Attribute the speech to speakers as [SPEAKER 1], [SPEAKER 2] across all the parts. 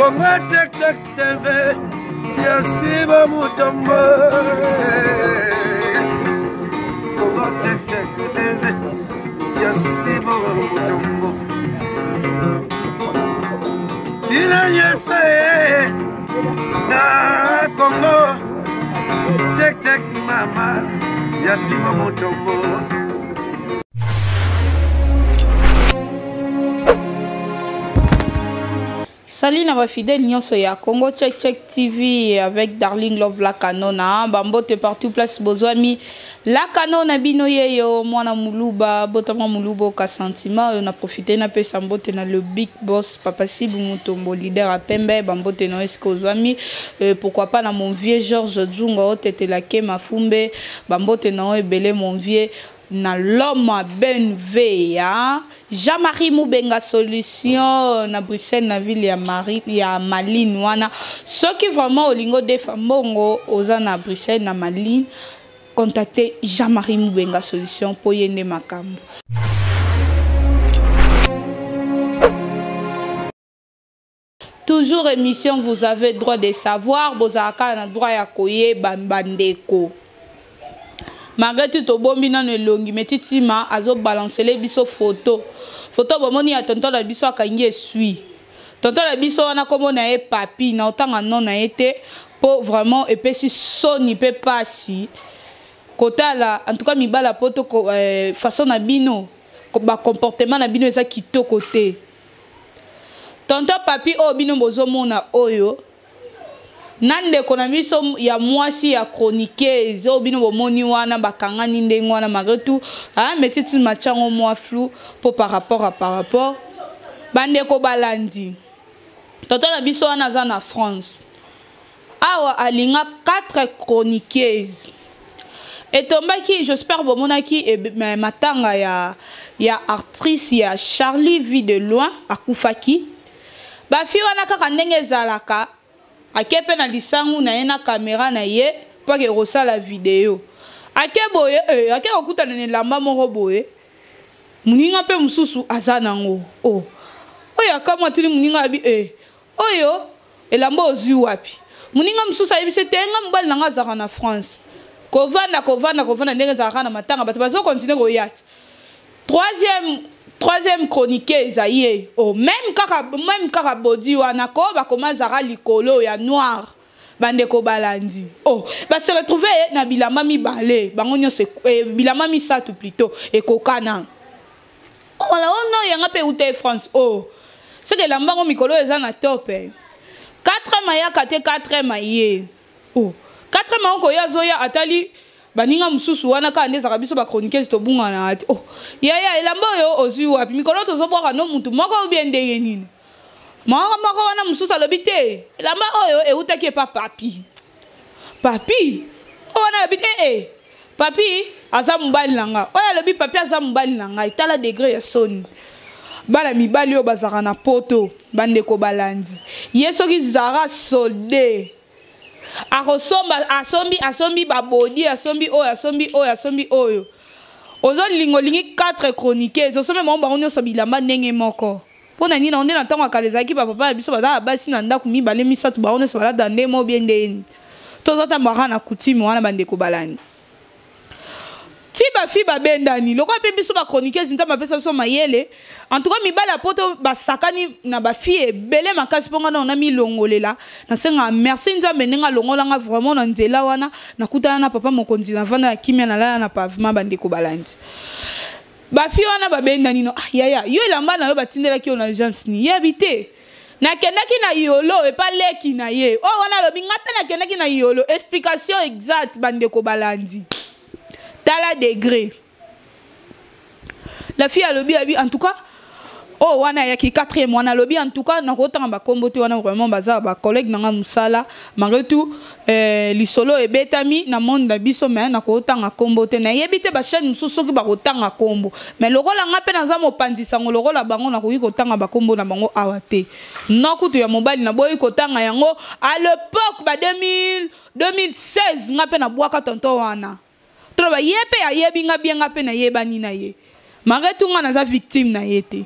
[SPEAKER 1] Congo Tek Tek TV, Yasiba Mutombo. Congo Tek Tek TV, Yasiba Mutombo. Ina yese na Congo Tek Tek mama, Yasiba Mutombo.
[SPEAKER 2] Salut na fidèle nyonso ya Congo Tek Tek TV avec Darling Love la kanona bambote partout place bozwami la kanona bino yeyo mwana muluba botama mulubo ka sentiment on a profité na pesa mbote na le big boss Papa Sibu Mutombo leader à Pembe bambote no esko ozwami pourquoi pas na mon vieux Georges Dzunga otete la ke mafumbe bambote no ebele mon vieux na l'homme ben veya Jean-Marie Moubenga solution na Bruxelles na ville ya Maline wana ceux qui vraiment olingo de mbongo oza na Bruxelles na Maline contactez Jean-Marie Moubenga solution pour yende makambo. Toujours émission vous avez droit de savoir bozaka na droit ya koye bandeko. Malgré tout bombi na nelongi metitima azo balancer les biso photo bomoni ya tonton la biso akangi esui tonton la biso wana komona e papi na otanga non na été pour vraiment epesi soni pe pasi kotala en tout cas mibala poto façon na bino ba comportement na bino eza kitoko te tonton papi o bino bozomona oyo nande kona miso ya mwasi ya chroniqueuse obino bomoni wana bakangani ndengo wana malgré tout metiti machango mwa flou pour par rapport bande ko balandi toto na biso wana za na France awa alinga 4 chroniqueuses et tombaki j'espère bomonaki matanga ya actrice ya Charlie Vie de loin akufaki ba fi wana kaka ndenge zalaka akepe na lisangu na yena caméra na ye pour que rosa la vidéo akeboye ake okutana ne lamba moko boye muninga pe mususu azanango oyo akamwa tuli muninga abi oyo elamba ozi wapi muninga mususu ayibise tenga mbali nanga zaka na France kovana ndenge zaka na matanga bato bazo continuer koyati troisième chroniqueuse aye même kaka body wana ko ba komazara likolo ya noir bande ko balandi ba se retrouver na bilamba mibale bango nyose bilamba misatu plutôt et kokana wala no yanga pe ute France c'est que lamba ngo mikolo eza na top 4 mayaka te 4 maye 4 mayoko ya zoya atali baninga mususu wana ka ndeza kabiso ba chroniqueuse to bunga na ati ya elamba yo ozui wapi mikolo to zobwaka no mutu moko obien ndenge nini moko wana mususu alobi te elamba oyo eutaki pa papi wana alobi te papi aza mobali nanga oyo alobi papi aza mobali nanga itala degré ya soni bala mibali yo bazaka na poto bande ko balandi yesoki zara solde asombi babodi asombi oyo ozo lingi 4 chroniqueuses osombe mo bango nyoso bilamba ndenge moko pona nini onde na ntango akalezaki papa na biso baza basi na ndako mibale misatu bango nyoso balada nde mo bien ndeni tozotambaka na coutume wana bandeko balani ti bafi babendani lokwa pe biso ba chroniqueuse nta mapesa biso mayele en tout cas mibala poto basakani na bafi ebele makasi ponga na milongolela na senga merci nzambe nenga longolanga vraiment na nzela wana nakutana na papa mokonzi na vanda ya kimia na lala na pavement bandeko balandi bafi wana babendani no yaya yo elamba na yo batindelaki yo na agence ni yebite nakendaki na yolo epa leki na ye wana lobi nga pe nakendaki na yolo explication exacte bandeko balandi tala degré la fille a lobby en tout cas wana ya ki 4e wana lobby en tout cas na kotanga ba kombo te wana vraiment baza ba collègue nanga musala malgré tout lisolo ebetami na monde na biso mais na kotanga kombo te na yebite ba chaîne mususu ki ba kotanga kombo mais lokola nga pe na za mopandisa ngo lokola bango na koyi kotanga ba kombo na bango awate nokutu ya mobali na boyi kotanga yango à l'époque ba 2016 nga pe na bwaka tonto wana yepe ya yebi nga bien nga pe na yeba ni na ye malgré tout nga naza victime na yete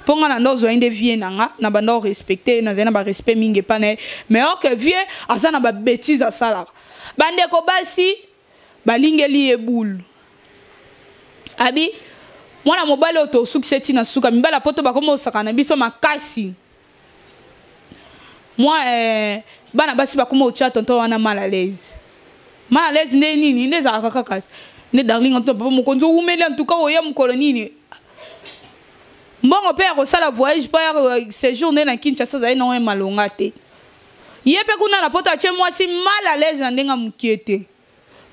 [SPEAKER 2] ponga na ndozo inde vie nanga na bando respecter na zena ba respect mingi pane mais or que vie azana ba bêtise à sala bande ko basi balingeli ebulu abi mwana mobali oto succès na suka mibala poto bakomo sakana biso makasi moi bana basi bakomo cha tonto wana mal à l'aise ne nini ne za kaka ne darling on papa mokonzo umeli en tout cas oya mukolo nini mbongo pe ko sala voyage pa séjour na Kinshasa za ino malonga te yepe kuna na poto ache mwasi mal à l'aise na ndenga mukiete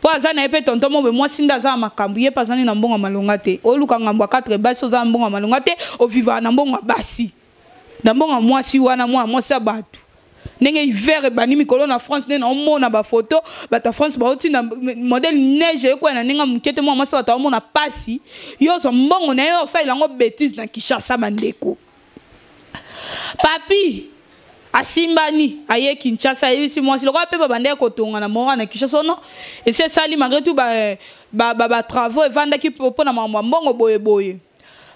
[SPEAKER 2] po azana epe tonto mo be mwasi ndaza makambu ye pazani na mbongo malonga te oluka ngambwa 4 basi za mbongo malonga te o viva na mbongo basi na mbongo mwasi wana mwasi abatu ndenge hiver bani mikolo na France ne na omona ba photo bata France ba oti na modèle neige ko na ninga mukete mwasi bata omona pasi yo so mbongo na yo sa ilango bêtise na Kinshasa bandeko papi asimbani aye Kinshasa yisi mwasi lokwa pe babande ko tonga na mora na Kinshasa no et c'est ça li malgré tout ba travaux vanda ki po na mbongo boye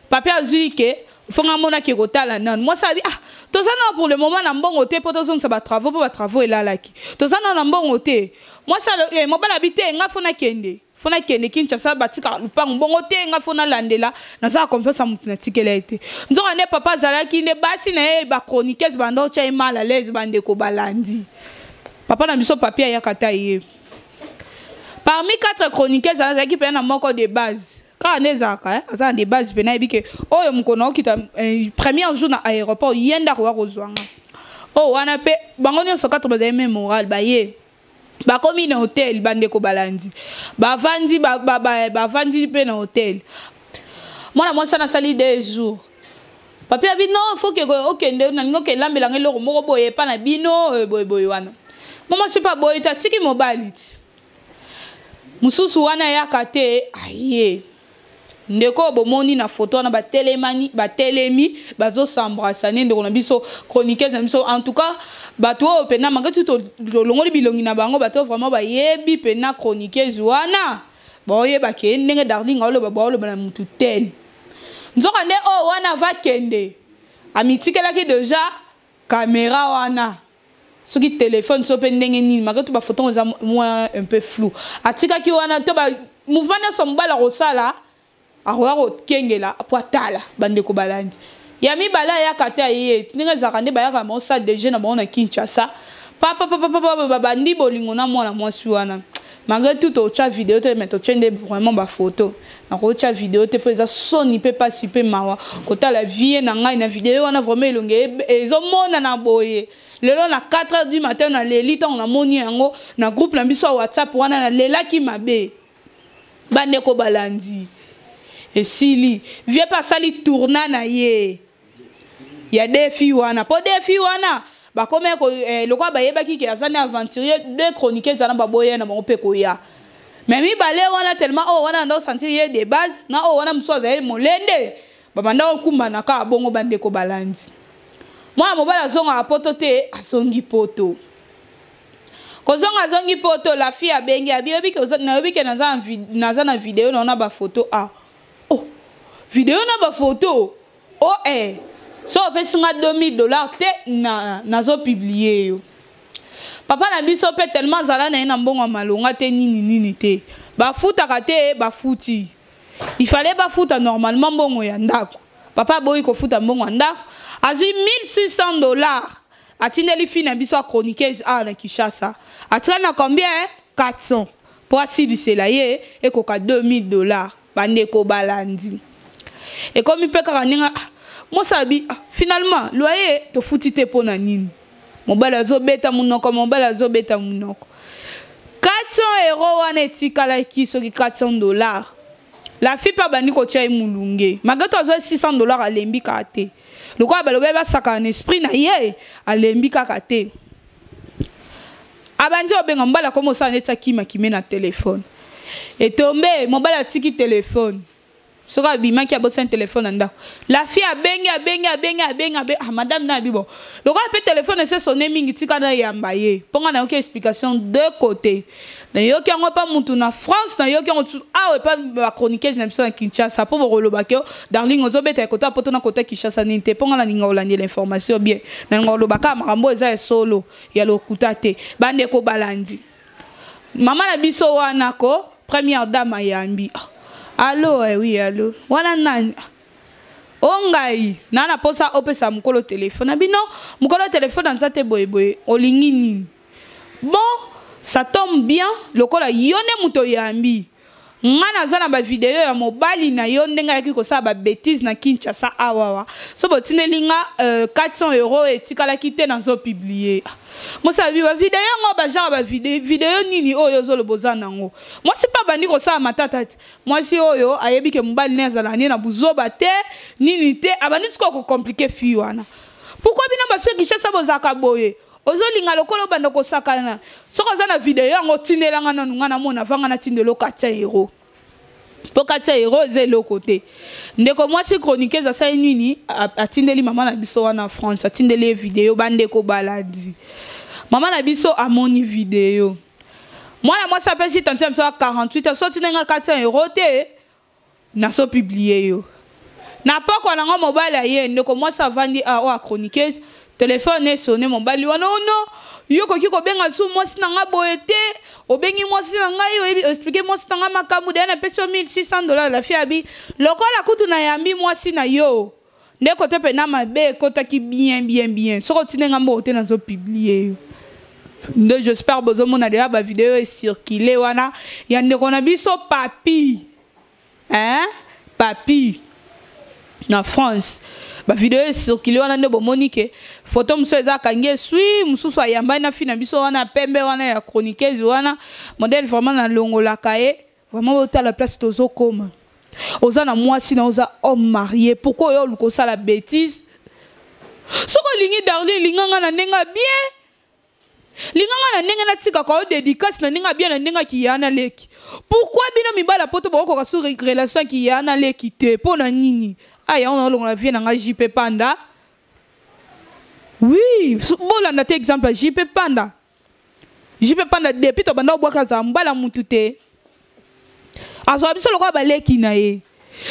[SPEAKER 2] papi azui ke fonga mona ki kotala nan moi ça tozana pour le moment na mbongo te po tozong sa ba travaux et là laki tozana na mbongo te moi ça mo bala bité nga fona kende Kinshasa batika lupango mbongo te nga fona landela na za confiance mutu na tikela ete nzoka ne papa zalaki ne basi na ba chroniqueuse bando cha mal à l'aise bande ko balandi papa na biso papier ya kata ye parmi 4 chroniqueuses azaki pe na moko de base quand nezaka azana de base pe na ebike oyo mkono okita premier jour na aéroport yenda kwa kozwanga wana pe bango nyonso 4 bazali même moral ba ye ba komi na hotel bande ko balandi bavandi pe na hotel mwana mwasa na sali 2 jours papi abi non faut que okende na ngoke lambela ngelo moko boye pa na bino boye wana mama c'est pas boye tatiki mobility mususu wana yakate aye ndeko bomoni na photo na batelemi bazo s'embrasser ndeko na biso chroniqueuse na biso en tout cas bato pena manga tout longoli bilongi na bango bato vraiment ba yebi pena chroniqueuse wana boye ba ke ndenge darling olo ba na mutu ten nzoka nde wana va kende amitikela ki déjà caméra wana soki téléphone so pe ndenge nini manga tout ba photo za moins un peu flou atika ki wana to ba mouvement na sombala rosala ahoro kengela apwatala bande ko balandi ya mibala ya kata ye ninga zakande ba ya ka mo sa déjà na bona Kinshasa papa bandi bolingo na mwana mwasi wana malgré tout au chat vidéo te mettre tchende vraiment ba photo na ko chat vidéo te pesa soni pe pas si pe mawa kota la vie na ngai na vidéo wana vraiment elonge ezo mona na boye lelo na 4h du matin na leli tant na moni yango na groupe na biso WhatsApp wana na lela ki mabe bande ko balandi et sili vie pas sali tourna na ye ya défi wana po défi wana ba comme ko lokwa ba yeba ki azana aventurier de chroniqueuses na ba boye na mo pe ko ya mais mi balé wana tellement wana ndo sentir ye de base na wana msoza ye molende baba ndo kumba na ka bongo bande ko balandi moi mobala zonga poto te asongi poto kozonga zongi poto la fille abengi abiobi ke na obi ke naza na vidéo na ba photo vidéo na ba photo so pesinga $2000 te nazo publier yo papa na biso pe tellement zala na mbongo malonga te nini te ba futa te ba futi il fallait ba futa normalement mbongo ya ndako papa boyi ko futa mbongo ya ndako azui $1600 atindeli fina biso chroniqueuse na Kinshasa atrana combien 400 pour asilisela ye ekoka $2000 bande ko balandi et comme il peut kaninga moi sabi finalement loyer to futite pona nini mobala zobeta munoko 400 € wana etikala ki soki $400 la fille pas bani ko tia mulunge magato zo $600 alembi kate lokwa balobe ba saka en esprit na ye alembi kate abandi obenga mbala komo sa neta kima na téléphone et tombe mobala tiki téléphone Ce que bima qui a bossé un téléphone anda. La fille a benga. Ah madame na bibo. Le gars peut téléphone et c'est sonné mingi tika na yambaye. Ponga na aucune explication de côté. Na yo ki ngo pas mutu na France na yo ki ngo ah pas la chroniqueuse na biso na Kinshasa pour bolo bakio darling ozo beta côté poto na côté Kinshasa ninte ponga na ninga olandi l'information bien. Na ngolo baka makambo eza solo ya lokuta te. Bande ko balandi. Maman na biso wana ko première dame yambi. Allô, oui, allô. Voilà, nan. Ongai. Nana posa opesa mukolo téléphone. Abino, mukolo téléphone dans sa te boy. Olingini. Bon, ça tombe bien. Lokola yone muto yambi. Ngana zana ba vidéo ya mobali na yonde nga yaki ko sa ba bêtise na Kinshasa awawa. So botine linga 400 € et tikala kite na zo publier. Moi ça bi ba vidéo ngo ba genre ba vidéo nini oyo zo le bozana ngo. Moi c'est pas bandi ko sa matata. Moi si oyo ayebi ke mobali na zala ni na buzoba te nini te abandi ko compliquer fi wana. Pourquoi bina ba fi Kinshasa bozaka boye? Ozolinga lokolo bando ko sakana. Soko za na vidéo ngo tindelanga na ngana mona vanga na tindelo 400 €. Pour 400 € ze le côté. Ndeko moi si chroniqueuse za sa nini atindeli maman na biso wana France atindeli vidéo bande ko baladi. Maman na biso a moni vidéo. Moi ça peut si tantième ça 48 sorti nga 400 € te na so publier yo. Na pas ko na ngo mobile aye ndeko moi ça vandi a chroniqueuse téléphone est sonné mon bali wana non yo ko ki ko benga su moi sinanga boyete obengi moi sinanga yo expliquer moi sinanga makamu de na peso $1600 la fille abi lokola kutu na yambi moi sina yo ndeko te pe na mabe kota ki bien so ko tinenga mbo te na zo publier yo j'espère bozo mona de ba vidéo est circulé wana ya ndeko na biso papi papi na France. Ba vidéo circulé wana ndebo Monique photo mso eza kange sui mususu ayamba na fina biso wana pembe wana ya chroniqueuse wana modèle vraiment na longola kae vraiment ota la place tozo koma oza na mwasi na oza homme marié pourquoi yo luko sala bêtise soko lingi darling linganga na nenga bien linganga na nenga na tika ko dédicace na nenga bien na nenga ki yana leki pourquoi bino mibala poto boko ka sur relation ki yana leki te pona nini. Ah, on a la vie dans JP Panda. Oui, bon là, notre exemple JP Panda. JP Panda depuis to banda boka za mbala mutute. Azo biso lokwa baleki na ye.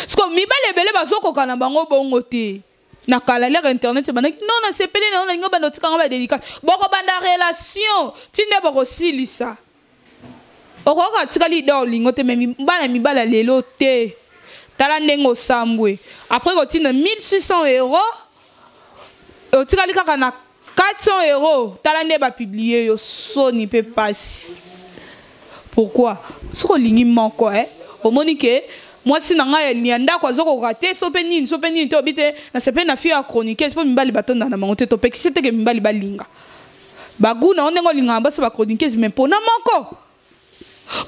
[SPEAKER 2] Sko mi bale bele bazoko kana bango bongo te. Na kala lere internet bana non na sepele na on nga banda tikanga ba dédicace. Boko banda relation, tinde boko silisa. Okoka tikali darling ote me bana mi bala lelo te. Talandengo sambwe. Après quand il a 1600 €, au tikali kaka na 400 €, talande ba publier yo so ni peut passer. Pourquoi? Ce ko lingi moko au monique moi si nanga ni anda kwa zoko raté so pe nini to bite na sepe na fia chroniqueuse po mimbali batonda na mangote to pe kisete ke mimbali balinga. Baguna onengo linga ba so ba chroniqueuse mais pona moko.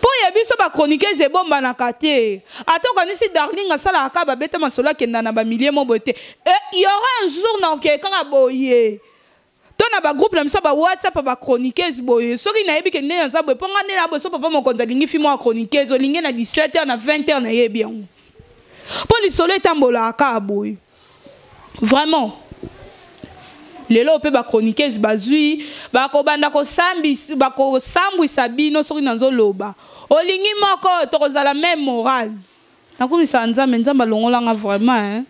[SPEAKER 2] Pour y avoir ba chroniqueuse et bomba na kate. Attends quand ici darling a sala akaba beta masola kenda na ba millier mo boté. Il y aura un jour na ke kanga boye. Tona ba groupe na misa ba WhatsApp ba chroniqueuse boye. Soki na yebi ke ne na boye ponga ne na boye so papa mo konta lingi fi mo chroniqueuse lingi na 17h na 20h na yebi yango. Pour li solo tambola akaba boye. Vraiment. Lelo pe ba chroniqueuse bazui ba ko banda ko sambi ba ko sambu sabino soki nanzo loba olingi moko to kozala même morale nakumisa nzambe nzamba longola nga vraiment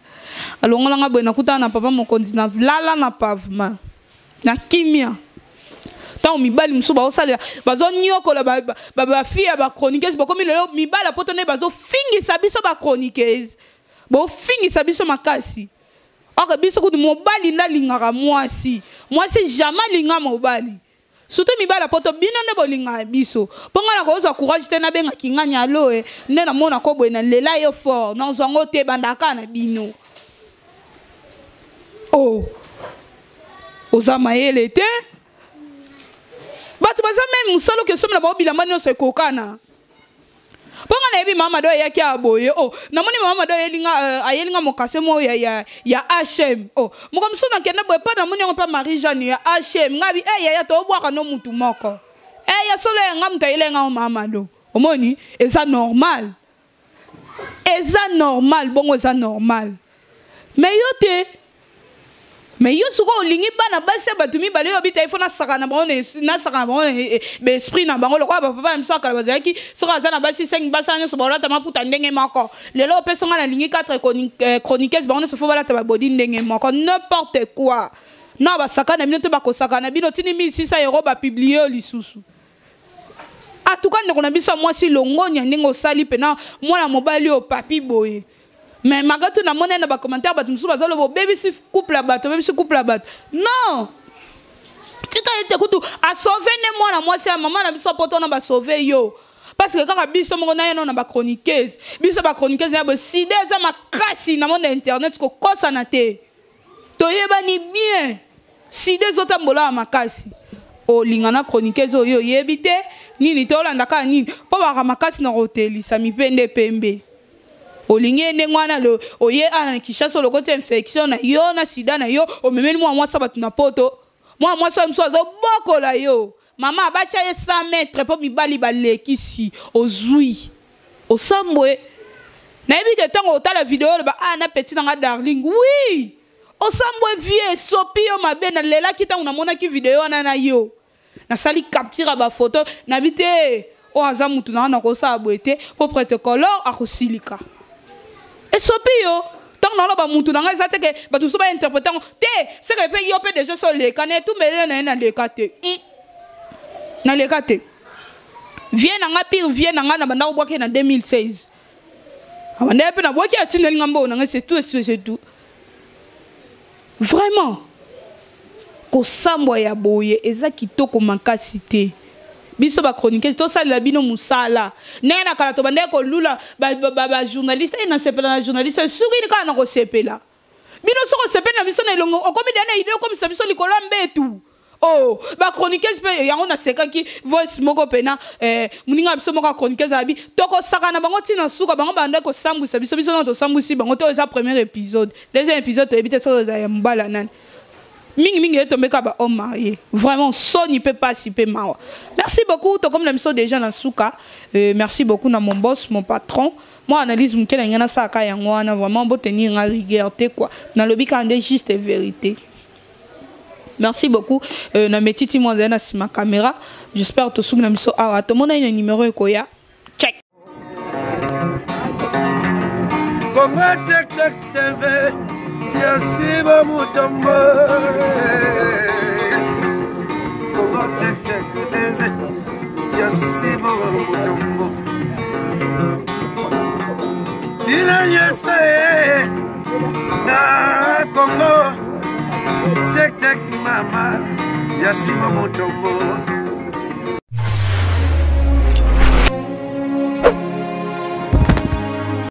[SPEAKER 2] alongola nga boye nakutana na papa mokonzi na lala na pavement na kimia tant mibali musu ba osala bazo nyokola ba fille ba chroniqueuse bokomi lelo mibala potone bazo fingisa biso ba chroniqueuse bo fingisa biso makasi. Or biso ko mobali na lingaka mwasi jamais linga mobali surtout mibala poto bino ne bolinga biso ponga na ko za courage te na benga kinganya loe ne na mona ko boena lela yo fort na zongo te bandaka na bino oh ozama yele te batu baza même musalo ke somme na ba obila mani so kokana. Ponga na ebi mama do ya kia boye oh na moni mama do yelinga ayelinga mokase mo ya HM oh mokamso na kenda boye pa na moni pa Marie Jeanne ya HM ngabi ya to bwaka no mutu moko ya solo nga mutayelenga mama do omoni eza normal eza normal bongo eza normal mais yo te mais yo suko olingi bana basi bato mibale yo bita ifo na saka na bango be esprit na bango lokwa ba papa mso akala bazaki soka aza na basi 5 basa nyoso balata maputa ndenge moko lelo opesonga na lingi 4 chroniqueuses bango nyoso fo balata ba body ndenge moko n'importe quoi na basaka na bino te bakosaka na bino tini 1600 € ba publier lisusu atuka ndeko na biso mwasi longonya ndenge osali pena mwana mobali o papi boye mais magato na mona na ba commentaire bato musu bazalo bo baby si couple la bato non tika ete kutu a sauver ne mwana mwasi maman na biso poto na ba sauver yo parce que kaka biso moko na yeno na ba chroniqueuse biso ba chroniqueuse na ba side za makasi na monde internet ko kosa na te toyeba ni bien side zota mbola makasi o lingana chroniqueuse oyo yebite nini to landa ka nini po ba makasi na hoteli sami pende pembe olingi ndengwana lo oye ana kishaso lokote infection na yo na sida na yo o memeli mwa mwasa batu na poto mwa mwasa mso zo boko la yo mama abacha ye 100 mètres po mibali balekisi ozui osambwe na ebi ke tango otala video ba ana petit na darling oui osambwe vie sopi yo mabe na lela kitango na mona ki video na yo na sali capture ba photo na bite o aza mutu na ko sa boete po protocole akosilika et sopio tant na ba mutu na nga te ke ba tout so ba interpréter te c'est que pe yo pe déjà sur les canet tout mêler na le kate na le kate vient na nga pire vient na nga na banda obwake na 2016 abanda pe na bwaki atineli ngambo na nga c'est tout vraiment ko sambo ya boye eza kitoko makasi te biso ba chroniqueuse to sala bino musala ndenge na kala to bande ko lula ba journaliste ina sepela na journaliste suki ni kana ko sepela bino soko sepela biso na ilongo okomi dana idée comme ça biso likolo mbetu oh ba chroniqueuse pe yango na sekaki voice moko pena muninga biso moko chroniqueuse abi to ko saka na bango tina suka bango bande ko sambusa biso no to sambusi bango to eza premier épisode deuxième épisode to ebite so za ya mbala nani mingi est tombé comme homme marié. Vraiment, son il peut pas si peu mal. Merci beaucoup. Comme la mission déjà dans Souka. Merci beaucoup à mon boss, mon patron. Moi analyse mon quel ngana saka yango ana vraiment beau tenir en rigueur quoi. Dans le but quand juste vérité. Merci beaucoup. Na metiti moi na si ma caméra. J'espère que tout la mission ah tout monde a un numéro ekoya. Check.
[SPEAKER 1] Comment TV Yasiba Mutombo Comment TV Yasiba Mutombo Ila yese na Congo Tek mama Yasiba Mutombo